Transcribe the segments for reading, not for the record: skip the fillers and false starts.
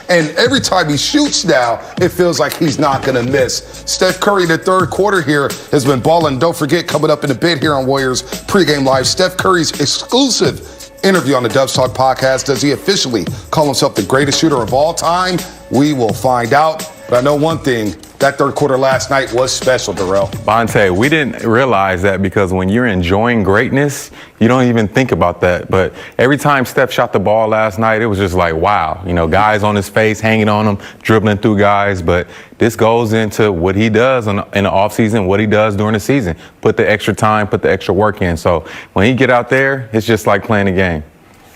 And every time he shoots now, it feels like he's not going to miss. Steph Curry in the third quarter here has been balling. Don't forget, coming up in a bit here on Warriors Pregame Live, Steph Curry's exclusive interview on the Dubs Talk podcast. Does he officially call himself the greatest shooter of all time? We will find out. But I know one thing, that third quarter last night was special, Darrell. Bonte, we didn't realize that because when you're enjoying greatness, you don't even think about that. But every time Steph shot the ball last night, it was just like, wow. You know, guys on his face, hanging on him, dribbling through guys. But this goes into what he does in the offseason, what he does during the season. Put the extra time, put the extra work in. So when he get out there, it's just like playing a game.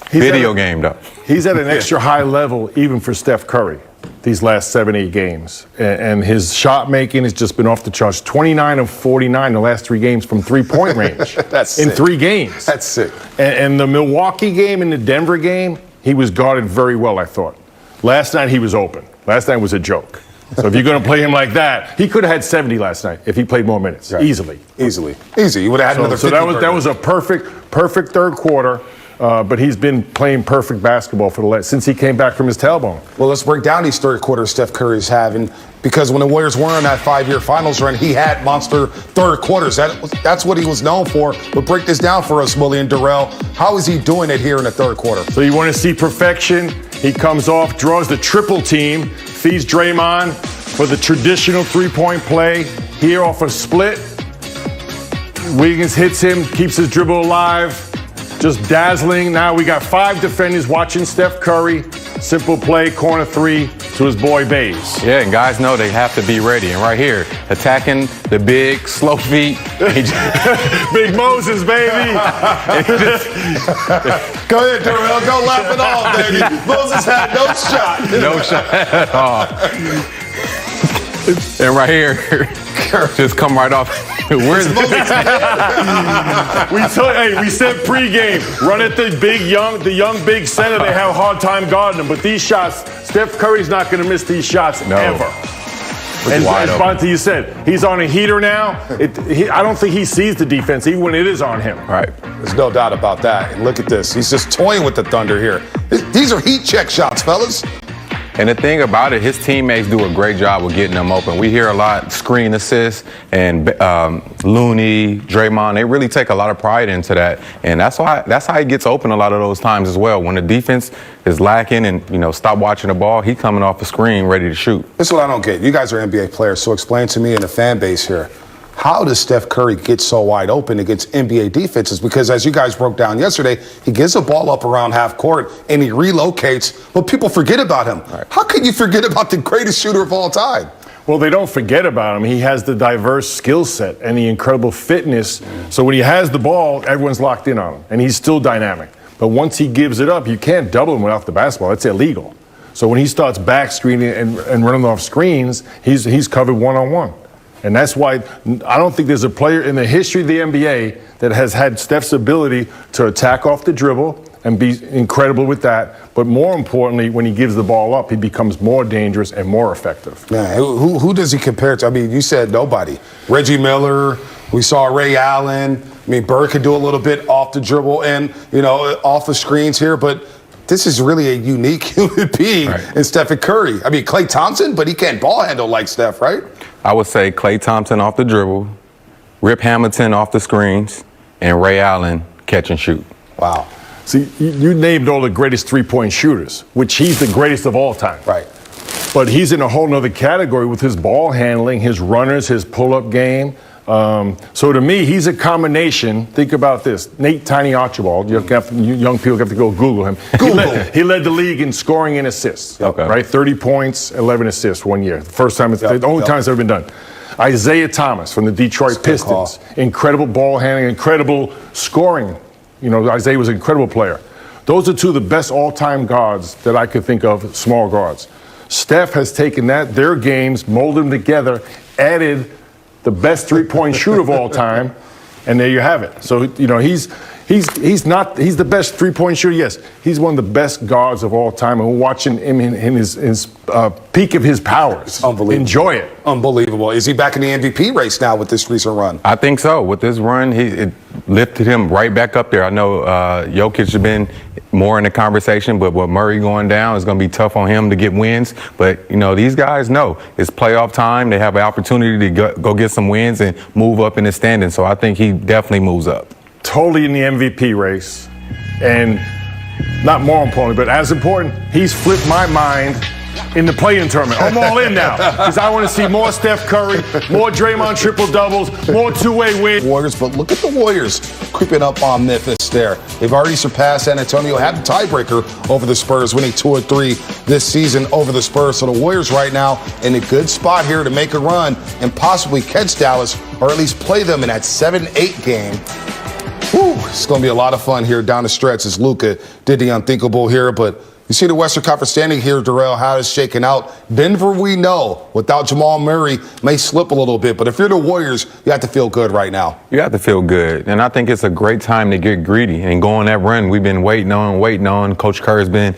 Video game, though. He's at an extra high level even for Steph Curry these last 7-8 games. And his shot making has just been off the charts. 29 of 49 the last 3 games from three-point range. That's in sick. 3 games. That's sick. And the Milwaukee game and the Denver game, he was guarded very well, I thought. Last night he was open. Last night was a joke. So if you're going to play him like that, he could have had 70 last night if he played more minutes. Right. Easily. Easy. You would have had another 50. So that was a perfect third quarter. But he's been playing perfect basketball since he came back from his tailbone. Well, let's break down these third quarters Steph Curry's having, because when the Warriors were on that 5-year finals run, he had monster third quarters. That's what he was known for. But break this down for us, Willie and Darrell. How is he doing it here in the third quarter? So you want to see perfection. He comes off, draws the triple team, feeds Draymond for the traditional three-point play. Here off a split. Wiggins hits him, keeps his dribble alive. Just dazzling. Now we got 5 defenders watching Steph Curry. Simple play, corner 3 to his boy Bays. Yeah, and guys know they have to be ready. And right here, attacking the big, slow feet. Big Moses, baby. Go ahead, Darrell. Go laugh it off, baby. Moses had no shot. No shot at all. And right here, just come right off. Where's we said pregame, run at the young big center. They have a hard time guarding him. But these shots, Steph Curry's not going to miss these shots ever. And as Bonte, you said, he's on a heater now. I don't think he sees the defense even when it is on him. Right. There's no doubt about that. And look at this. He's just toying with the Thunder here. These are heat check shots, fellas. And the thing about it, his teammates do a great job of getting them open. We hear a lot screen assists, and Looney, Draymond, they really take a lot of pride into that. And that's how he gets open a lot of those times as well. When the defense is lacking and, stop watching the ball, he coming off the screen ready to shoot. This is what I don't get. You guys are NBA players, so explain to me and the fan base here. How does Steph Curry get so wide open against NBA defenses? Because as you guys broke down yesterday, he gives the ball up around half court and he relocates, but people forget about him. Right. How can you forget about the greatest shooter of all time? Well, they don't forget about him. He has the diverse skill set and the incredible fitness. So when he has the ball, everyone's locked in on him, and he's still dynamic. But once he gives it up, you can't double him without the basketball. That's illegal. So when he starts back screening and running off screens, he's covered one-on-one. And that's why I don't think there's a player in the history of the NBA that has had Steph's ability to attack off the dribble and be incredible with that. But more importantly, when he gives the ball up, he becomes more dangerous and more effective. Man, who does he compare to? I mean, you said nobody. Reggie Miller, we saw Ray Allen. I mean, Bird could do a little bit off the dribble and, off the screens here, but this is really a unique human being in Stephen Curry. I mean, Klay Thompson, but he can't ball handle like Steph, right? I would say Klay Thompson off the dribble, Rip Hamilton off the screens, and Ray Allen catch and shoot. Wow. See, you named all the greatest three-point shooters, which he's the greatest of all time. Right. But he's in a whole nother category with his ball handling, his runners, his pull-up game. So to me, he's a combination. Think about this. Nate Tiny Archibald, young people have to go Google him. He led the league in scoring and assists. Okay. Right? 30 points, 11 assists 1 year. The only time it's ever been done. Isaiah Thomas from the Detroit Pistons. Incredible ball handling, incredible scoring. Isaiah was an incredible player. Those are 2 of the best all-time guards that I could think of, small guards. Steph has taken their games, molded them together, added the best three-point shooter of all time, and there you have it. So, he's the best three-point shooter, yes. He's one of the best guards of all time, and we're watching him in his peak of his powers. Unbelievable. Enjoy it. Unbelievable. Is he back in the MVP race now with this recent run? I think so. With this run, it lifted him right back up there. I know Jokic has been more in the conversation, but with Murray going down, it's going to be tough on him to get wins. But, these guys know it's playoff time. They have an opportunity to go get some wins and move up in the standings. So I think he definitely moves up. Totally in the MVP race. And not more importantly, but as important, he's flipped my mind in the play-in tournament. I'm all in now because I want to see more Steph Curry, more Draymond triple-doubles, more two-way wins. Warriors, but look at the Warriors creeping up on Memphis there. They've already surpassed San Antonio, had the tiebreaker over the Spurs, winning 2 of 3 this season over the Spurs. So the Warriors right now in a good spot here to make a run and possibly catch Dallas, or at least play them in that 7-8 game. Whew, it's going to be a lot of fun here down the stretch as Luka did the unthinkable here, but you see the Western Conference standing here, Darrell, how it's shaking out. Denver, we know, without Jamal Murray, may slip a little bit. But if you're the Warriors, you have to feel good right now. You have to feel good. And I think it's a great time to get greedy and go on that run we've been waiting on. Coach Kerr's been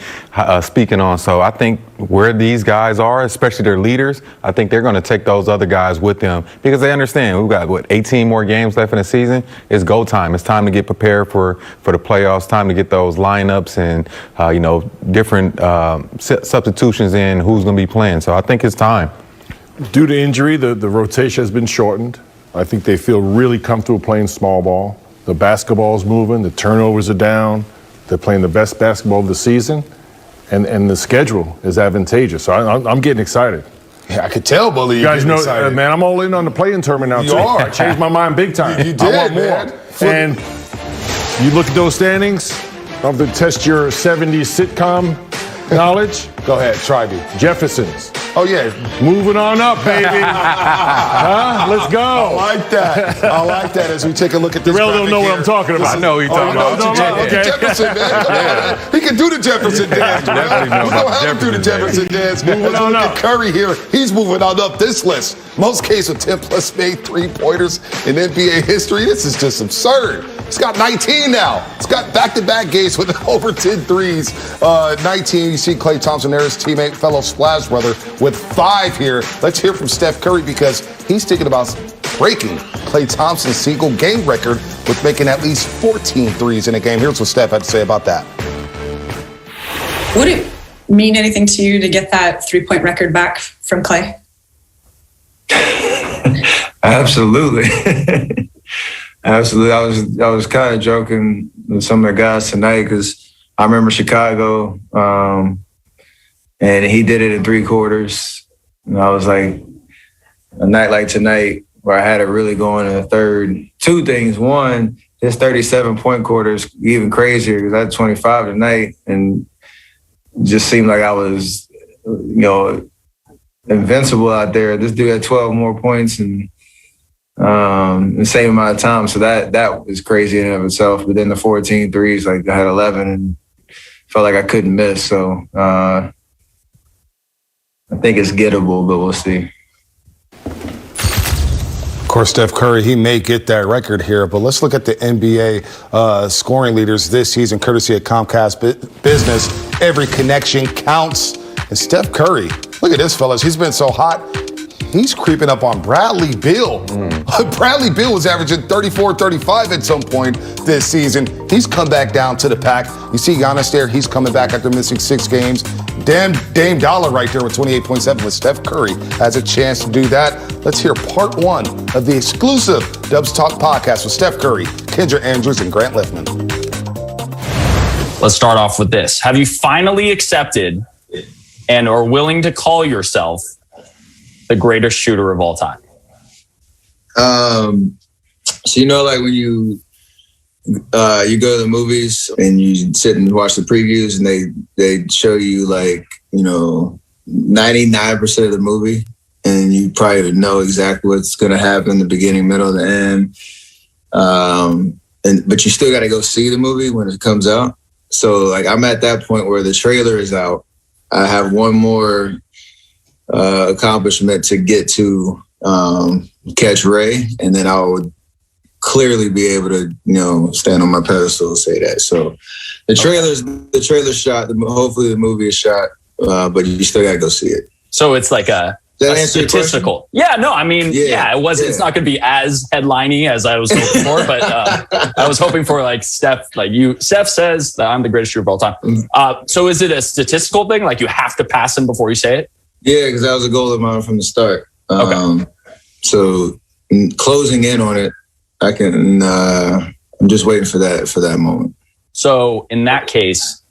speaking on. So I think where these guys are, especially their leaders, I think they're going to take those other guys with them because they understand we've got, 18 more games left in the season. It's go time. It's time to get prepared for the playoffs, time to get those lineups and, different substitutions in who's going to be playing. So I think it's time. Due to injury, the rotation has been shortened. I think they feel really comfortable playing small ball. The basketball's moving. The turnovers are down. They're playing the best basketball of the season. And the schedule is advantageous. So I'm getting excited. Yeah, I could tell, Bully. You guys know, man, I'm all in on the play-in tournament now, too. are. I changed my mind big time. You did, I want more. man. And you look at those standings, I'm going to test your 70s sitcom knowledge. Go ahead, try me. Jeffersons. Oh, yeah. Moving on up, baby. Huh? Let's go. I like that. I like that as we take a look at this. Darrell don't know what I'm talking about. I know what you're talking about. Okay. Jefferson, man. He can do the Jefferson dance. Definitely know We about don't have him do the Jefferson dance. Moving on up. Curry here, he's moving on up this list. Most cases with 10-plus made three-pointers in NBA history. This is just absurd. He's got 19 now. He's got back-to-back games with over 10 threes. 19, you see Klay Thompson there, his teammate, fellow Splash brother, with 5 here. Let's hear from Steph Curry because he's thinking about breaking Klay Thompson's single game record with making at least 14 threes in a game. Here's what Steph had to say about that. Would it mean anything to you to get that three-point record back from Klay? Absolutely. Absolutely. I was kind of joking with some of the guys tonight because I remember Chicago, and he did it in 3 quarters. And I was like, a night like tonight where I had it really going in the third. 2 things. One, his 37-point quarter is even crazier because I had 25 tonight, and it just seemed like I was, invincible out there. This dude had 12 more points and the same amount of time. So that was crazy in and of itself. But then the 14 threes, like I had 11 and felt like I couldn't miss. So I think it's gettable, but we'll see. Of course, Steph Curry, he may get that record here, but let's look at the NBA scoring leaders this season, courtesy of Comcast Business. Every connection counts. And Steph Curry, look at this, fellas. He's been so hot. He's creeping up on Bradley Beal. Bradley Beal was averaging 34-35 at some point this season. He's come back down to the pack. You see Giannis there. He's coming back after missing 6 games. Dame Dollar right there with 28.7. But Steph Curry has a chance to do that. Let's hear part 1 of the exclusive Dubs Talk podcast with Steph Curry, Kendra Andrews, and Grant Liffman. Let's start off with this. Have you finally accepted and are willing to call yourself the greatest shooter of all time? So like when you go to the movies and you sit and watch the previews and they show you 99% of the movie and you probably know exactly what's going to happen in the beginning, middle, and the end. But you still got to go see the movie when it comes out. So I'm at that point where the trailer is out. I have one more accomplishment to get to catch Ray, and then I would clearly be able to, stand on my pedestal and say that. So the trailer's shot. Hopefully the movie is shot, but you still gotta go see it. So it's like a that answer your question? statistical. Yeah, no, I mean, it wasn't. It's not going to be as headliney as I was hoping for, but I was hoping for like Steph. Steph says that I'm the greatest shooter of all time. So is it a statistical thing? Like you have to pass him before you say it? Yeah, because that was a goal of mine from the start. Okay. So closing in on it, I can. I'm just waiting for that moment. So in that case,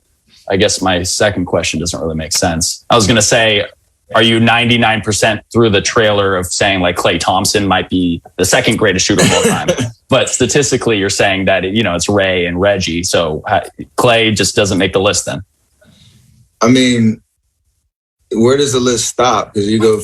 I guess my second question doesn't really make sense. I was going to say, are you 99% through the trailer of saying like Klay Thompson might be the second greatest shooter of all time? But statistically, you're saying that it's Ray and Reggie. So Klay just doesn't make the list then. I mean, where does the list stop? Because you go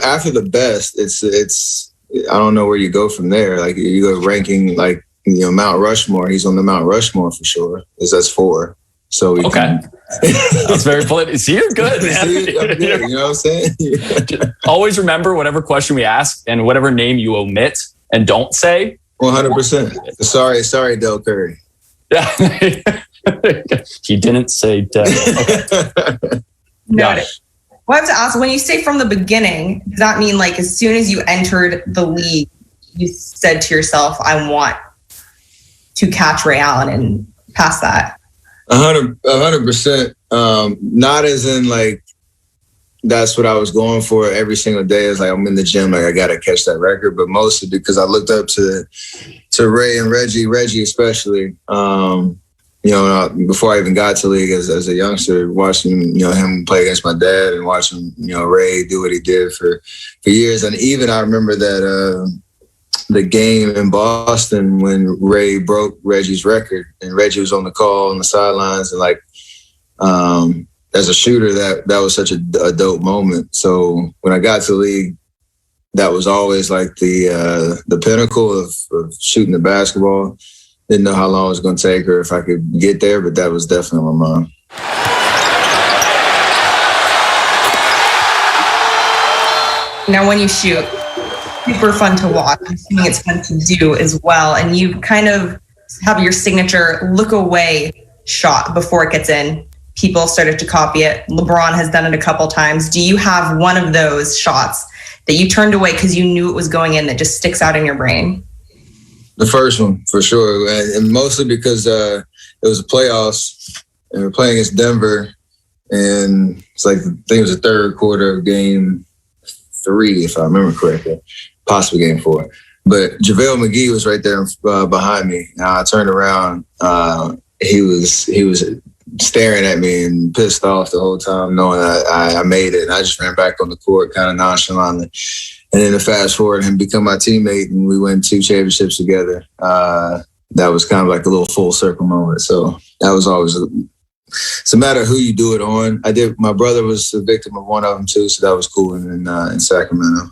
after the best. It's I don't know where you go from there. Like you go ranking like Mount Rushmore. He's on the Mount Rushmore for sure. That's 4. So that's very political. See, you're good, man. I'm good, you know what I'm saying? Yeah. Always remember whatever question we ask and whatever name you omit and don't say. 100%. Sorry, Del Curry. He didn't say Del. Okay. Got it. Well, I have to ask, when you say from the beginning, does that mean like as soon as you entered the league, you said to yourself, I want to catch Ray Allen and pass that? 100%. Not as in like that's what I was going for every single day. It's like I'm in the gym, like I gotta catch that record. But mostly because I looked up to Ray and Reggie especially. Before I even got to league as a youngster, watching him play against my dad and watching Ray do what he did for years. And even I remember that the game in Boston when Ray broke Reggie's record and Reggie was on the call on the sidelines, and like as a shooter that was such a dope moment. So when I got to the league, that was always like the pinnacle of shooting the basketball. Didn't know how long it was going to take or if I could get there, but that was definitely my mind. Now, when you shoot, super fun to watch. I'm assuming it's fun to do as well. And you kind of have your signature look away shot before it gets in. People started to copy it. LeBron has done it a couple times. Do you have one of those shots that you turned away because you knew it was going in that just sticks out in your brain? The first one, for sure. And mostly because it was the playoffs and we're playing against Denver. And it's like, I think it was the third quarter of game 3, if I remember correctly, possibly game 4. But JaVale McGee was right there behind me. Now I turned around. He was staring at me and pissed off the whole time, knowing I made it. And I just ran back on the court kind of nonchalantly. And then to fast forward, him become my teammate, and we win 2 championships together. That was kind of like a little full circle moment. So that was always it's a matter of who you do it on. My brother was a victim of one of them too, so that was cool in Sacramento.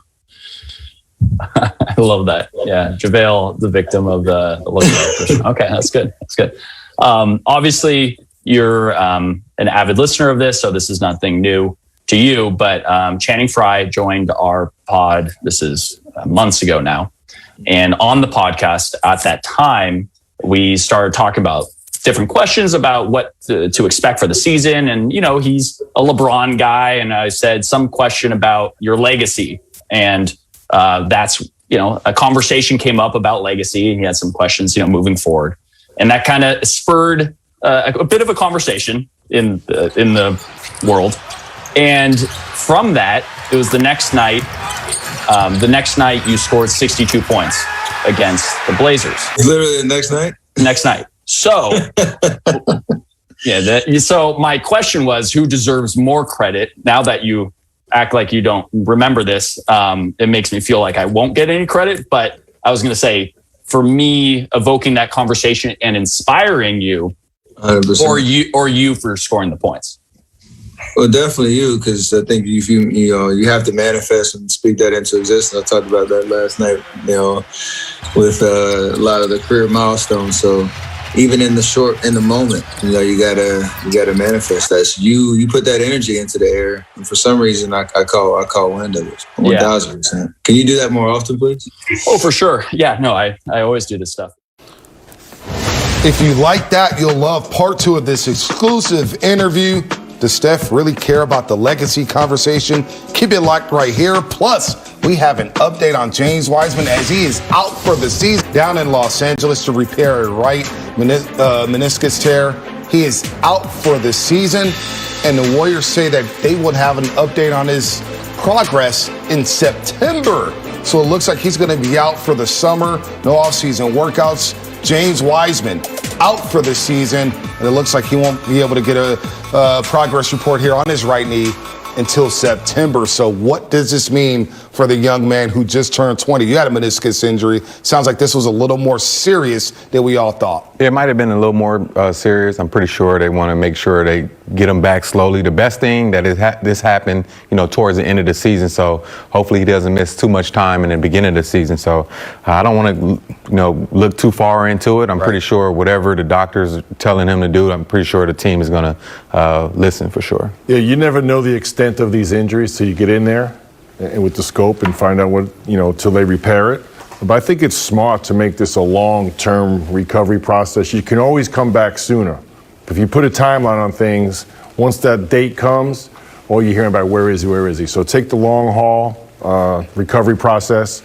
I love that. Yeah, JaVale, the victim of the look. Okay, that's good. That's good. Obviously, you're an avid listener of this, so this is nothing new to you, but Channing Frye joined our pod. This is months ago now. And on the podcast at that time, we started talking about different questions about what to expect for the season. And, he's a LeBron guy. And I said some question about your legacy. And that's, a conversation came up about legacy, and he had some questions, moving forward. And that kind of spurred a bit of a conversation in the world. And from that, it was the next night. The next night, you scored 62 points against the Blazers. Literally the next night? Next night. So, so my question was, who deserves more credit? Now that you act like you don't remember this, it makes me feel like I won't get any credit. But I was going to say, for me, evoking that conversation and inspiring you, 100%. or you for scoring the points. Well, definitely you, because I think you have to manifest and speak that into existence. I talked about that last night, with a lot of the career milestones. So even in the moment, you gotta manifest that. So you put that energy into the air, and for some reason, I call wind of it. 1,000%. Can you do that more often, please? Oh, for sure. Yeah. No, I always do this stuff. If you like that, you'll love part 2 of this exclusive interview. Does Steph really care about the legacy conversation? Keep it locked right here. Plus, we have an update on James Wiseman as he is out for the season down in Los Angeles to repair a right meniscus tear. He is out for the season, and the Warriors say that they would have an update on his progress in September. So it looks like he's going to be out for the summer. No offseason workouts. James Wiseman out for the season, and it looks like he won't be able to get a progress report here on his right knee until September. So what does this mean for the young man who just turned 20? You had a meniscus injury. Sounds like this was a little more serious than we all thought. It might have been a little more serious. I'm pretty sure they want to make sure they get him back slowly. The best thing that this happened, towards the end of the season. So hopefully he doesn't miss too much time in the beginning of the season. So I don't want to, look too far into it. I'm pretty sure whatever the doctors are telling him to do, I'm pretty sure the team is going to listen for sure. Yeah, you never know the extent of these injuries till you get in there and with the scope and find out what, till they repair it. But I think it's smart to make this a long-term recovery process. You can always come back sooner. If you put a timeline on things, once that date comes, all you're hearing about where is he? So take the long haul recovery process.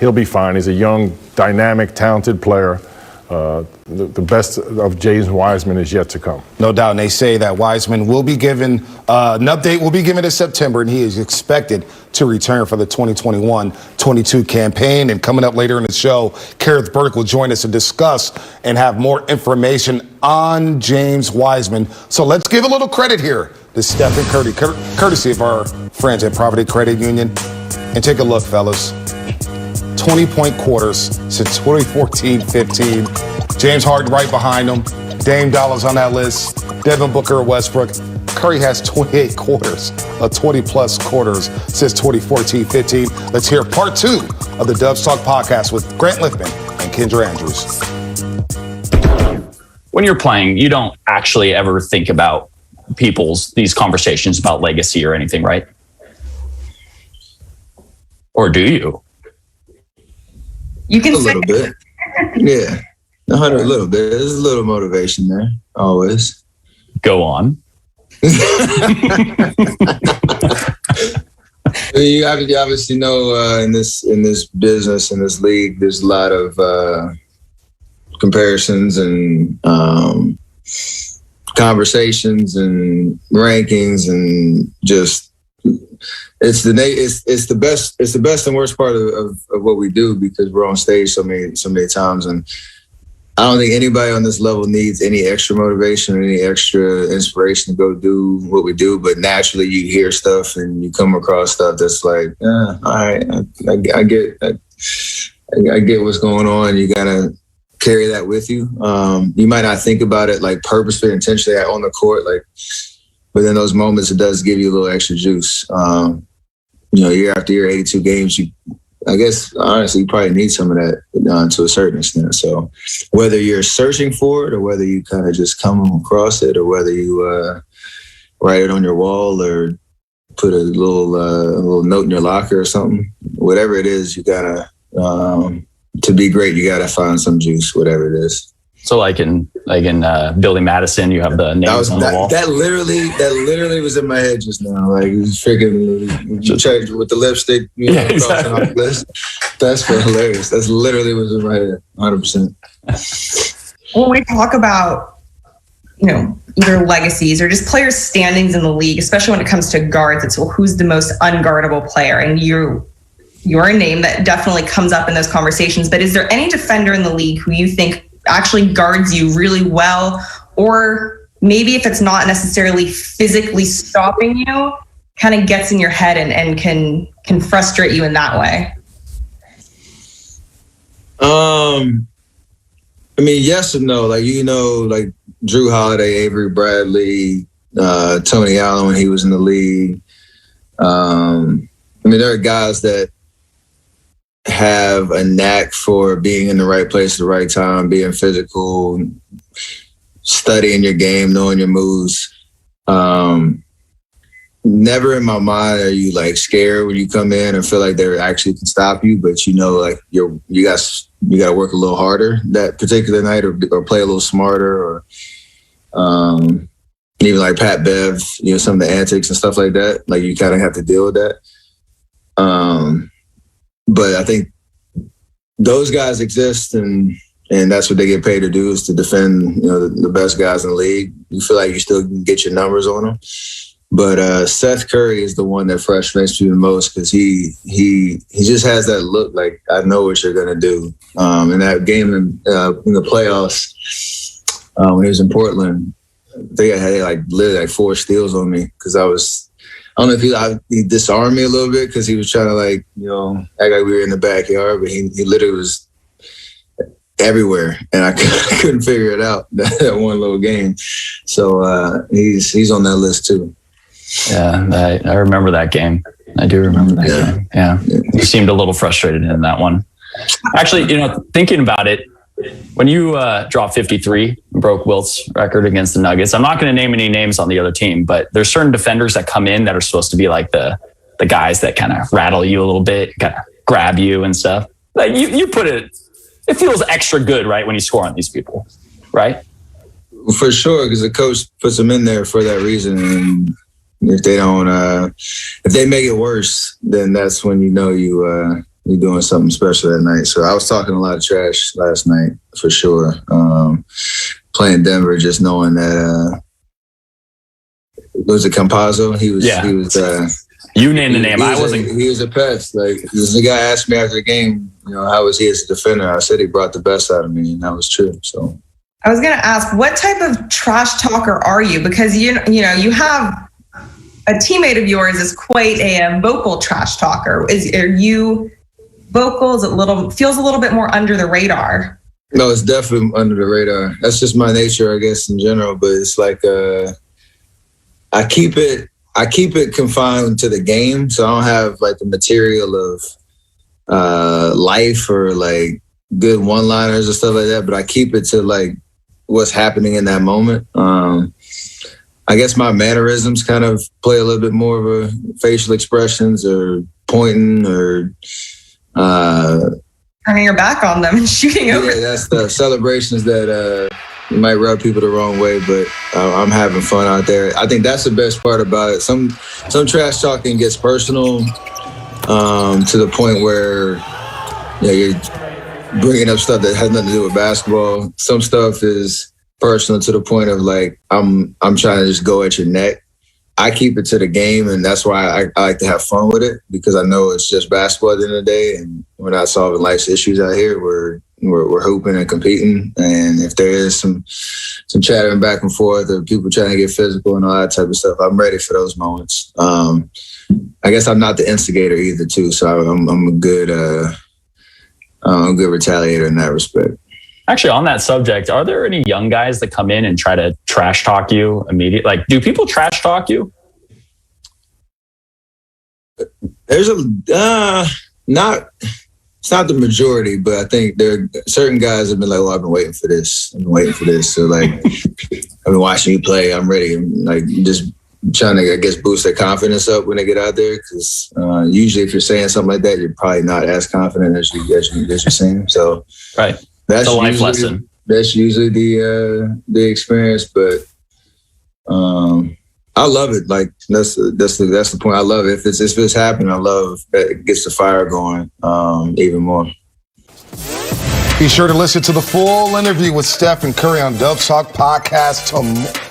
He'll be fine. He's a young, dynamic, talented player. The best of James Wiseman is yet to come. No doubt. And they say that Wiseman will be given an update will be given in September, and he is expected to return for the 2021-22 campaign. And coming up later in the show, Kareth Burke will join us to discuss and have more information on James Wiseman. So let's give a little credit here to Stephen Curry, courtesy of our friends at Provident Credit Union. And take a look, fellas. 20-point quarters since 2014-15. James Harden right behind him. Dame Dollars on that list. Devin Booker, Westbrook. Curry has 28 quarters, 20-plus quarters since 2014-15. Let's hear part 2 of the Dubs Talk podcast with Grant Lippman and Kendra Andrews. When you're playing, you don't actually ever think about these conversations about legacy or anything, right? Or do you? You can a little bit. Yeah. A little bit. There's a little motivation there, always. Go on. You obviously know in this business, in this league, there's a lot of comparisons and conversations and rankings, and just it's the best and worst part of what we do, because we're on stage so many times, and I don't think anybody on this level needs any extra motivation or any extra inspiration to go do what we do. But naturally, you hear stuff and you come across stuff that's like, all right, I get what's going on. You gotta carry that with you. You might not think about it like purposely, intentionally on the court, but in those moments, it does give you a little extra juice. Year after year, 82 games, I guess, honestly, you probably need some of that to a certain extent. So whether you're searching for it or whether you kind of just come across it, or whether you write it on your wall or put a little note in your locker or something, whatever it is, you gotta, to be great, you gotta find some juice, whatever it is. So like in Billy Madison, you have the names on the wall. That literally was in my head just now. Like, it was freaking checked with the lipstick, exactly. Off the list. That's hilarious. That's literally was in my head, 100%. When we talk about, either legacies or just players' standings in the league, especially when it comes to guards, it's who's the most unguardable player, and you're a name that definitely comes up in those conversations. But is there any defender in the league who you think actually guards you really well, or maybe if it's not necessarily physically stopping you, kind of gets in your head and can frustrate you in that way? Yes and no. Like Drew Holiday, Avery Bradley, Tony Allen when he was in the league. There are guys that have a knack for being in the right place at the right time, being physical, studying your game, knowing your moves. Never in my mind are you scared when you come in and feel like they actually can stop you, but you got to work a little harder that particular night, or play a little smarter, or even like Pat Bev, some of the antics and stuff like that. Like you kind of have to deal with that. But I think those guys exist, and that's what they get paid to do, is to defend, the best guys in the league. You feel like you still can get your numbers on them. But Seth Curry is the one that frustrates me the most, because he just has that look like, I know what you're gonna do. In that game in the playoffs, when he was in Portland, they had literally 4 steals on me, because I don't know if he disarmed me a little bit, because he was trying to act like we were in the backyard, but he literally was everywhere, and I couldn't figure it out that one little game. So he's on that list too. Yeah, I remember that game. I do remember that game. Yeah. You seemed a little frustrated in that one. Actually, thinking about it, when you dropped 53, broke Wilt's record against the Nuggets, I'm not going to name any names on the other team, but there's certain defenders that come in that are supposed to be like the guys that kind of rattle you a little bit, kind of grab you and stuff. Like you put it feels extra good, right, when you score on these people, right? For sure, because the coach puts them in there for that reason. And if they don't, if they make it worse, then that's when you're doing something special that night. So I was talking a lot of trash last night, for sure. Playing Denver, just knowing that was it Campazzo? He was. You named the name. He was a pest. Like, the guy asked me after the game, how was he as a defender? I said he brought the best out of me, and that was true. So I was going to ask, what type of trash talker are you? Because you have a teammate of yours is quite a vocal trash talker. Are you vocal? Feels a little bit more under the radar? No, it's definitely under the radar. That's just my nature, I guess, in general. But it's like I keep it confined to the game, so I don't have like the material of life or like good one-liners or stuff like that. But I keep it to like what's happening in that moment. I guess my mannerisms kind of play a little bit more of a facial expressions or pointing or turning your back on them and shooting over. Yeah, that's the celebrations that might rub people the wrong way, but I'm having fun out there. I think that's the best part about it. Some trash talking gets personal to the point where you're bringing up stuff that has nothing to do with basketball. Some stuff is personal to the point of like, I'm trying to just go at your neck. I keep it to the game, and that's why I like to have fun with it, because I know it's just basketball at the end of the day, and we're not solving life's issues out here. We're hooping and competing, and if there is some chattering back and forth or people trying to get physical and all that type of stuff, I'm ready for those moments. I guess I'm not the instigator either, too, so I'm a good retaliator in that respect. Actually, on that subject, are there any young guys that come in and try to trash talk you immediately? Like, do people trash talk you? There's it's not the majority, but I think there are certain guys have been like, "Well, I've been waiting for this. So like, I've been watching you play. I'm ready." I'm like, just trying to, I guess, boost their confidence up when they get out there. Because usually, if you're saying something like that, you're probably not as confident as you're saying. So right. That's a life lesson. That's usually the experience, but I love it. Like that's the point. I love it. If it's happening, I love that it gets the fire going even more. Be sure to listen to the full interview with Steph and Curry on Dub Talk Podcast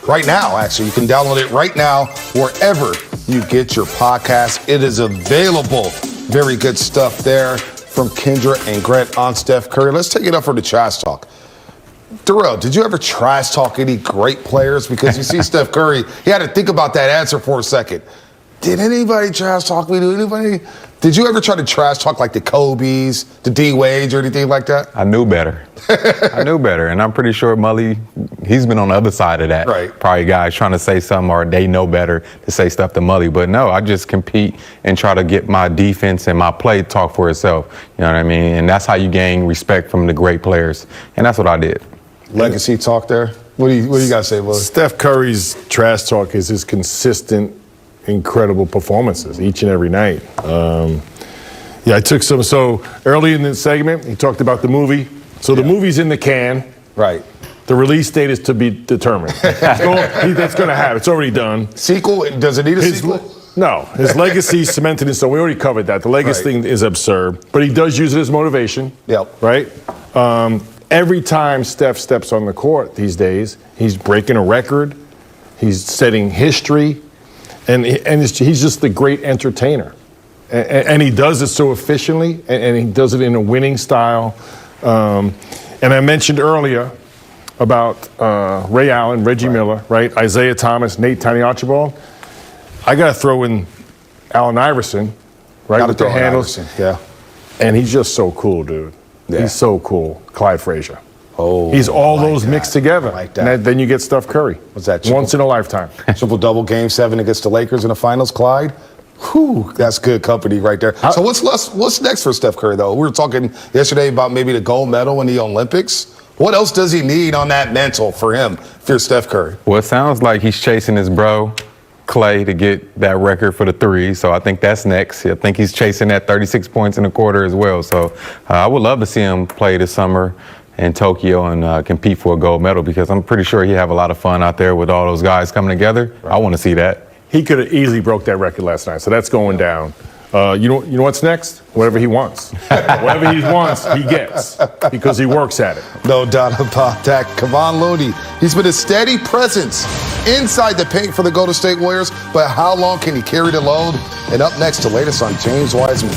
right now. Actually, you can download it right now wherever you get your podcast. It is available. Very good stuff there from Kendra and Grant on Steph Curry. Let's take it up for the trash talk. Darrell, did you ever trash talk any great players? Because you see Steph Curry, he had to think about that answer for a second. Did anybody trash talk me? Did you ever try to trash talk like the Kobe's, the D-Wades, or anything like that? I knew better. And I'm pretty sure Mully, he's been on the other side of that. Right. Probably guys trying to say something or they know better to say stuff to Mully. But no, I just compete and try to get my defense and my play talk for itself. You know what I mean? And that's how you gain respect from the great players. And that's what I did. Legacy talk there. What do you got to say, Willie? Steph Curry's trash talk is his consistent, incredible performances each and every night. I took some. So early in the segment, he talked about the movie. So the movie's in the can. Right. The release date is to be determined. That's going to happen. It's already done. Sequel? Does it need a sequel? No, his legacy is cemented in stone. We already covered that. The legacy thing is absurd, but he does use it as motivation. Yep. Right? Every time Steph steps on the court these days, he's breaking a record, he's setting history, and he's just the great entertainer. And he does it so efficiently, and he does it in a winning style. And I mentioned earlier about Ray Allen, Reggie Miller, right? Isaiah Thomas, Nate Tiny Archibald. I got to throw in Allen Iverson, right? With the handles. Yeah. And he's just so cool, dude. Yeah. He's so cool. Clyde Frazier. Oh, he's all those mixed together. Like that. And then you get Steph Curry. What's that? Once in a lifetime. Triple-double Game 7 against the Lakers in the finals, Clyde. Whew, that's good company right there. So what's next for Steph Curry, though? We were talking yesterday about maybe the gold medal in the Olympics. What else does he need on that mental for him if you're Steph Curry? Well, it sounds like he's chasing his bro, Clay, to get that record for the three. So I think that's next. I think he's chasing that 36 points in a quarter as well. So I would love to see him play this summer in Tokyo and compete for a gold medal, because I'm pretty sure he'd have a lot of fun out there with all those guys coming together. Right. I want to see that. He could have easily broke that record last night, so that's going down. You know what's next? Whatever he wants. Whatever he wants, he gets, because he works at it. No doubt about that. Kevon Looney, he's been a steady presence inside the paint for the Golden State Warriors, but how long can he carry the load? And up next, the latest on James Wiseman.